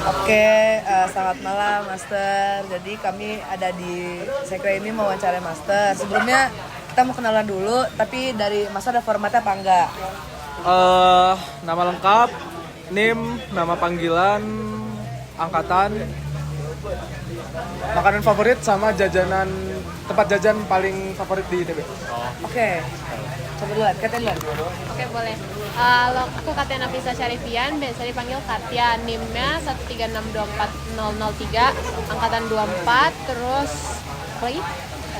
Oke, selamat malam Master. Jadi kami ada di Sekre ini mau wawancara Master. Sebelumnya kita mau kenalan dulu, tapi dari Master ada formatnya apa enggak? Nama lengkap, NIM, nama panggilan, angkatan, makanan favorit sama jajanan tempat jajan paling favorit di ITB. Oke, coba duluan, Katen duluan. Oke, boleh. Halo, aku Katia Nafisa Syarifian, biasa dipanggil Katia. NIM-nya 1364003, angkatan 24. Terus apa lagi?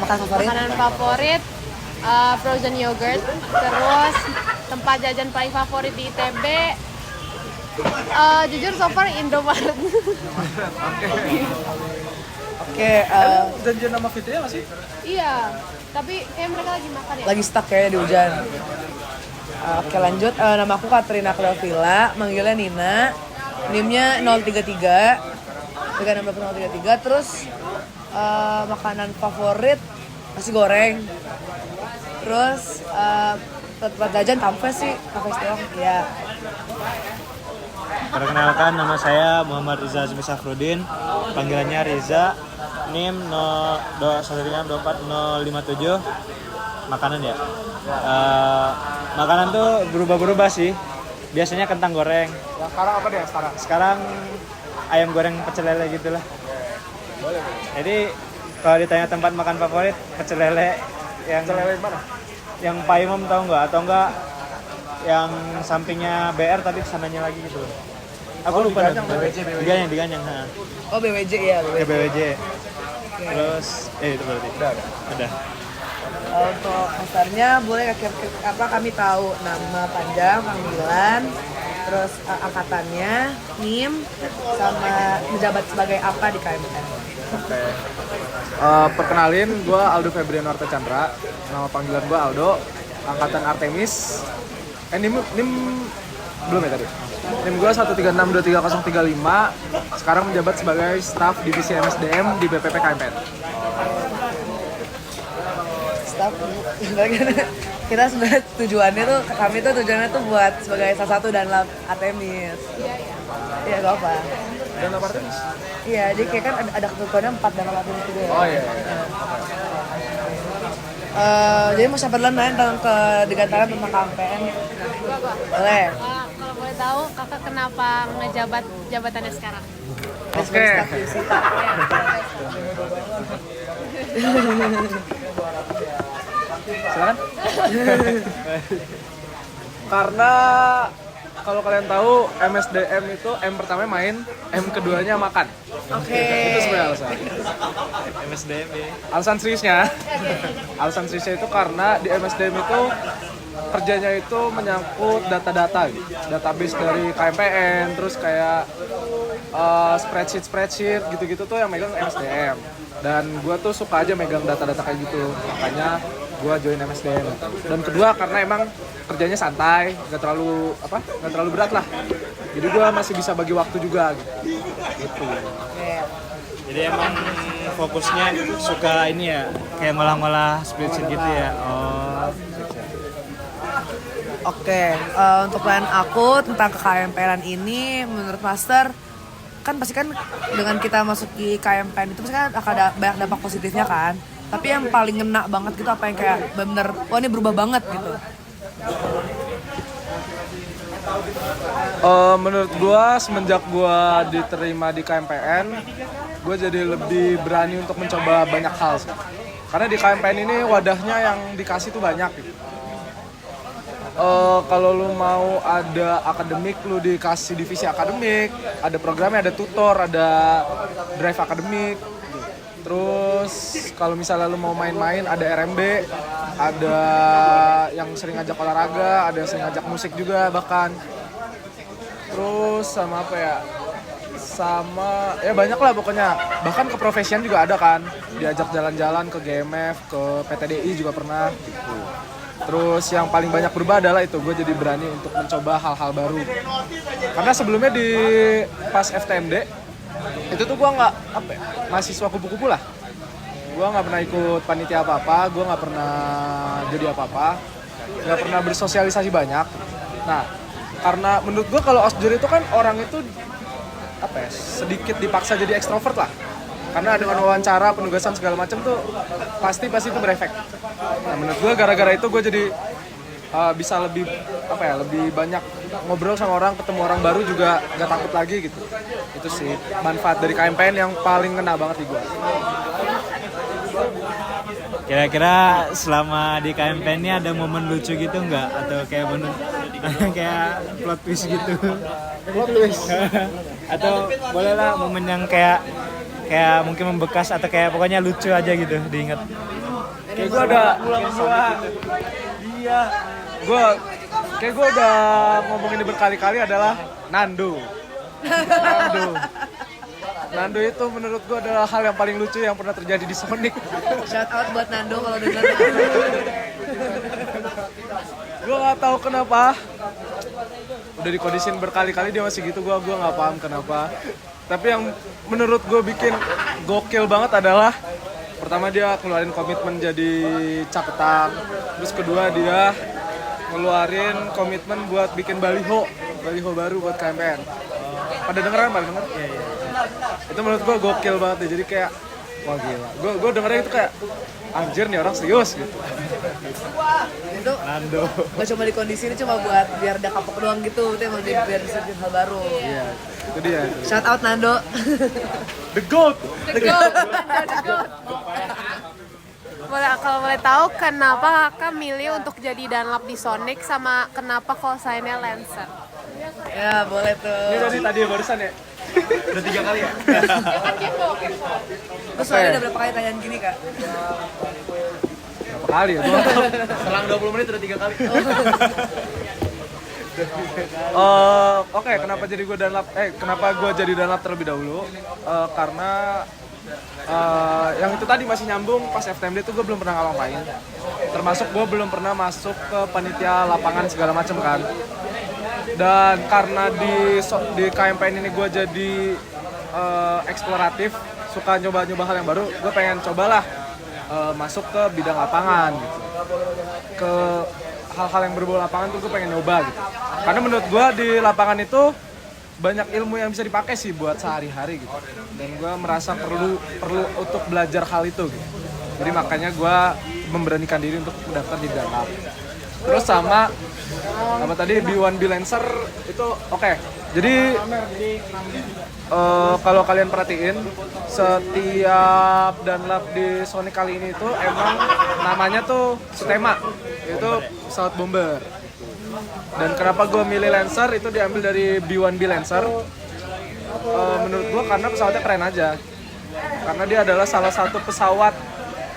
Makanan favorit? Makanan favorit frozen yogurt. Terus tempat jajan paling favorit di ITB, jujur so far Indomaret. Oke, Janjian nama Fitria nggak sih? Iya, tapi kayak mereka lagi makan ya. lagi stuck kayaknya di hujan. Oke lanjut, nama aku Katrina Cleovilla, manggilnya Nina. NIM-nya 033, 36033. Terus makanan favorit nasi goreng. Terus tempat jajan kafe sih, kafe doang. Ya. Perkenalkan, nama saya Muhammad Riza Azmi Safrudin, panggilannya Riza, NIM 1364057. Makanan ya, makanan tuh berubah-berubah sih. Biasanya kentang goreng. Ya, sekarang apa deh sekarang? Sekarang ayam goreng pecel lele gitulah. Jadi kalau ditanya tempat makan favorit, pecel lele yang Mana? yang Paimom tahu nggak? Atau enggak yang sampingnya BR tapi kesananya lagi gitu. Aku lupa Diganyang, deh. Diganyang. Oh BWJ ya, BWJ. BWJ. Terus itu berarti. Udah. Untuk masternya boleh apa kami tahu nama panjang, panggilan, terus angkatannya, NIM, sama menjabat sebagai apa di KMPN. Oke. Perkenalin, gue Aldo Febriano Arta Chandra. Nama panggilan gue Aldo, angkatan Artemis. NIM belum ya tadi? NIM gue 136230035. Sekarang menjabat sebagai staf divisi MSDM di BPP KMPN. Staff, kita sebenarnya tujuannya tuh, kami tuh tujuannya tuh buat sebagai salah satu dan lab Artemis. Iya, gak apa. Dan apa Artemis? Iya, jadi kayak kan ada ketentuannya 4 dan lab Artemis juga ya. Oh iya. Jadi mau siapa duluan main tentang kedegaran tentang KMPN? Boleh. Kalau boleh tahu, kakak kenapa ngejabat jabatannya sekarang? Oke. Silakan. Karena kalau kalian tahu MSDM itu M pertamanya main, M keduanya makan. Oke. Itu sebenarnya alasan. MSDM ya. Alasan seriusnya itu karena di MSDM itu kerjanya itu menyangkut data-data gitu. Database dari KMPN, terus kayak spreadsheet gitu-gitu tuh yang megang MSDM. Dan gue tuh suka aja megang data-data kayak gitu, makanya gue join MSDM. Dan kedua karena emang kerjanya santai, nggak terlalu berat lah. Jadi gue masih bisa bagi waktu juga gitu. Jadi emang fokusnya suka ini ya, kayak ngolah-ngolah spreadsheet gitu ya. Oh. Oke, untuk plan aku tentang KMPN ini, menurut Master, kan pasti kan dengan kita masuk di KMPN itu pasti kan akan ada banyak dampak positifnya kan. Tapi yang paling ngena banget gitu apa yang kayak bener, wah ini berubah banget gitu. Menurut gue semenjak gue diterima di KMPN, gue jadi lebih berani untuk mencoba banyak hal sih. Karena di KMPN ini wadahnya yang dikasih tuh banyak gitu. Kalau lu mau ada akademik, lu dikasih divisi akademik, ada programnya, ada tutor, ada drive akademik. Terus kalau misalnya lu mau main-main, ada RMB, ada yang sering ngajak olahraga, ada yang sering ngajak musik juga bahkan. Terus sama apa ya? Sama ya banyak lah pokoknya. Bahkan ke profesian juga ada kan, diajak jalan-jalan ke GMF, ke PTDI juga pernah gitu. Terus yang paling banyak berubah adalah itu, gue jadi berani untuk mencoba hal-hal baru. Karena sebelumnya di pas FTMD itu tuh gue nggak mahasiswa kupu-kupu lah. Gue nggak pernah ikut panitia apa-apa, gue nggak pernah jadi apa-apa, nggak pernah bersosialisasi banyak. Nah, karena menurut gue kalau osjur itu kan orang itu sedikit dipaksa jadi ekstrovert lah. Karena dengan wawancara, penugasan segala macam tuh pasti itu berefek. Nah, menurut gue gara-gara itu gue jadi bisa lebih lebih banyak ngobrol sama orang, ketemu orang baru juga gak takut lagi gitu. Itu sih manfaat dari KMPN yang paling kena banget di gue. Kira-kira selama di KMPN ini ada momen lucu gitu nggak? Atau kayak kayak plot twist gitu? Plot twist? Atau bolehlah momen yang kayak mungkin membekas atau kayak pokoknya lucu aja gitu diingat. Kayak gue ada kayak gue udah ngomongin ini berkali-kali adalah Nando itu menurut gue adalah hal yang paling lucu yang pernah terjadi di Sonic. Shout out buat Nando kalau denger. Gue nggak tahu kenapa udah dikodisin berkali-kali dia masih gitu. Gue nggak paham kenapa. Tapi yang menurut gue bikin gokil banget adalah pertama dia keluarin komitmen jadi caketan, terus kedua dia ngeluarin komitmen buat bikin baliho baru buat KMPN. Pada denger? Iya. Itu menurut gue gokil banget deh. Jadi kayak wah gila. Gue dengernya itu kayak anjir nih orang serius gitu. Itu Nando. gak cuma di kondisi ini cuma buat biar ada kapok doang gitu. Itu emang biar bisa bikin hal baru. Iya, itu dia. Shout out Nando. The GOAT. Kalau boleh tahu kenapa kakak milih untuk jadi Dunlop di Sonic sama kenapa call sign-nya Lancer? Ya boleh tuh. Ini dari tadi barusan ya. Udah 3 kali ya? Terus soalnya udah berapa kali tanyaan gini kak? Berapa kali ya? Selang 20 menit udah 3 kali. Oke, kenapa gue jadi Dunlop terlebih dahulu? Karena yang itu tadi masih nyambung pas FTMD itu gue belum pernah ngalamin. Termasuk gue belum pernah masuk ke panitia lapangan segala macam kan. Dan karena di KMPN ini gue jadi eksploratif, suka nyoba-nyoba hal yang baru, gue pengen cobalah masuk ke bidang lapangan gitu. Ke hal-hal yang berbau lapangan tuh gue pengen nyoba gitu. Karena menurut gue di lapangan itu banyak ilmu yang bisa dipakai sih buat sehari-hari gitu. Dan gue merasa perlu untuk belajar hal itu gitu. Jadi makanya gue memberanikan diri untuk mendaftar di Dunlop. Terus sama tadi B1B Lancer itu oke. Jadi kalau kalian perhatiin setiap Dunlop di Sonic kali ini itu emang namanya tuh setema, yaitu pesawat bomber. Dan kenapa gue milih Lancer itu diambil dari B1B Lancer. Menurut gue karena pesawatnya keren aja. Karena dia adalah salah satu pesawat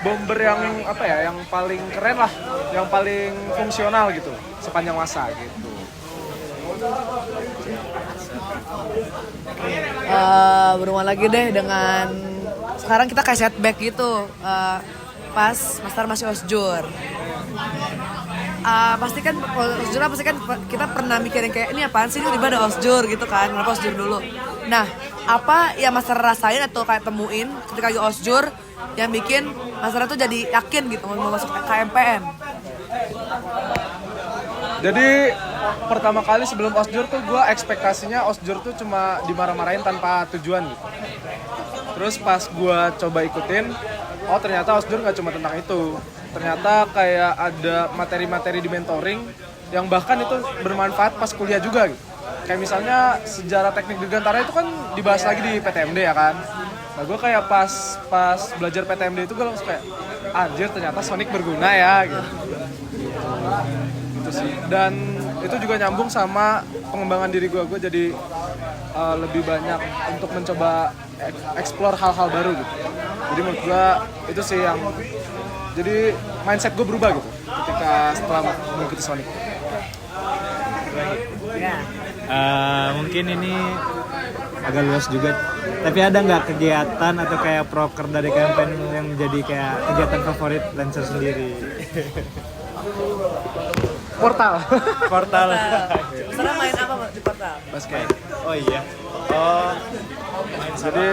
bomber yang yang paling keren lah, yang paling fungsional gitu sepanjang masa gitu. Berhubungan lagi deh dengan sekarang kita kayak setback gitu pas Master masih osjur. Pasti kan kita pernah mikirin kayak ini apaan sih, tiba-tiba ada osjur gitu kan, kenapa osjur dulu. Nah, apa yang Master rasain atau kayak temuin ketika lagi osjur yang bikin Master tuh jadi yakin gitu mau masuk KMPN? Jadi pertama kali sebelum osjur tuh gue ekspektasinya osjur tuh cuma dimarah-marahin tanpa tujuan gitu. Terus pas gue coba ikutin, oh ternyata osjur nggak cuma tentang itu. Ternyata kayak ada materi-materi di mentoring yang bahkan itu bermanfaat pas kuliah juga gitu. Kayak misalnya sejarah teknik dirgantara itu kan dibahas lagi di PTMD ya kan. Nah gue kayak pas belajar PTMD itu gue langsung kayak anjir ternyata Sonic berguna ya gitu. Itu sih. Dan itu juga nyambung sama pengembangan diri gue jadi lebih banyak untuk mencoba explore hal-hal baru gitu. Jadi menurut gue itu sih yang jadi mindset gue berubah gitu ketika setelah mengikuti Sonic. Mungkin ini agak luas juga. Tapi ada nggak kegiatan atau kayak proker dari KMPN yang menjadi kayak kegiatan favorit Lancer sendiri? Portal. Sekarang main apa di portal? Basket. Oh iya. Oh. Jadi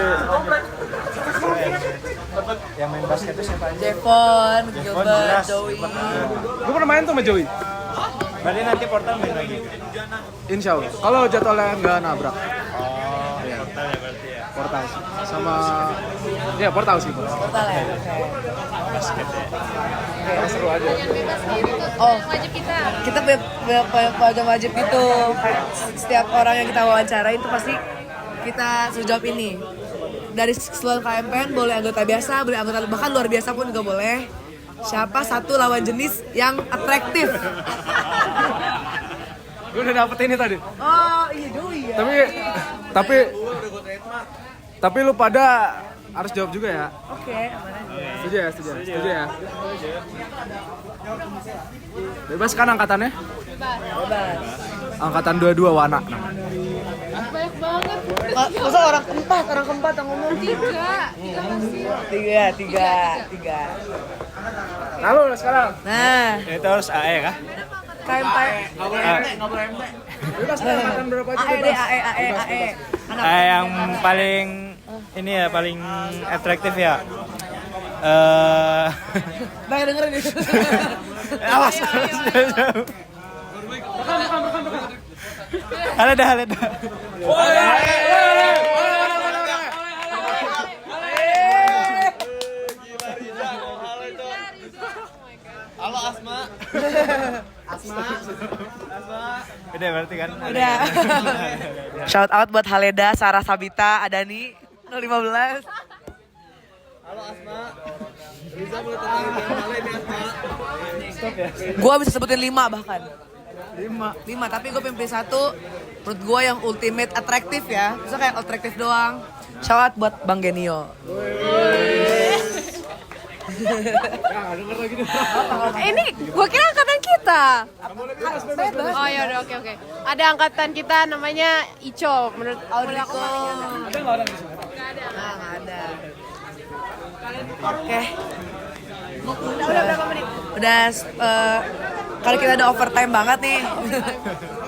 Yang main basket itu siapa aja? Jevon, Gilbert, jelas. Joey. gue pernah main tuh sama Joey. Berarti nanti portal main lagi. Insya Allah. Kalau jadwalnya nggak nabrak. Oh, ya. Portal Portal sih. Sama ya Portal sih. Portal ya. Oke. Basket ya. Karena seru aja. Oh, Wajib kita. kita punya program wajib gitu. Setiap orang yang kita wawancara itu pasti kita suruh jawab ini. Dari seluruh KMPN boleh anggota biasa, boleh anggota bahkan luar biasa pun juga boleh. Siapa satu lawan jenis yang atraktif? Gue udah dapet ini tadi. Oh iya dulu ya. Tapi lu pada harus jawab juga ya. Oke, aman aja. Setuju ya, setuju ya. Bebas kan angkatannya? Bebas. Angkatan 22 Wana. Banyak banget. Masa orang keempat yang ngomong? Tiga. Nah lu sekarang. Nah, Itu harus AE kah? KMP. Bebas kan angkatan berapa aja AE, bebas. AE. AE yang paling ini ya paling atraktif ya. Baik dengerin itu. Awas. Halo dah. Halo Asma. Udah berarti kan? Udah. Shout out buat Haleda, Sarah Sabita, Adani 015. Halo Asma. Riza boleh tenangin Halo ini Asma. Gua bisa sebutin 5 bahkan. 5, tapi gue pilih 1. Menurut gue yang ultimate atraktif ya. Bisa kayak atraktif doang. Shout out buat Bang Genio. Ini gue kira angkatan kita. Oh ya udah oke. Ada angkatan kita namanya Ico. Menurut Audriko. Ada nggak orang di sini? Nah, nggak ada. Oke. udah berapa menit? Udah kalau kita udah overtime banget nih.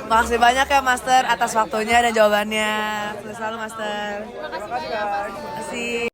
Makasih banyak ya Master atas waktunya dan jawabannya. Selalu Master. Terima kasih banyak. Terima kasih.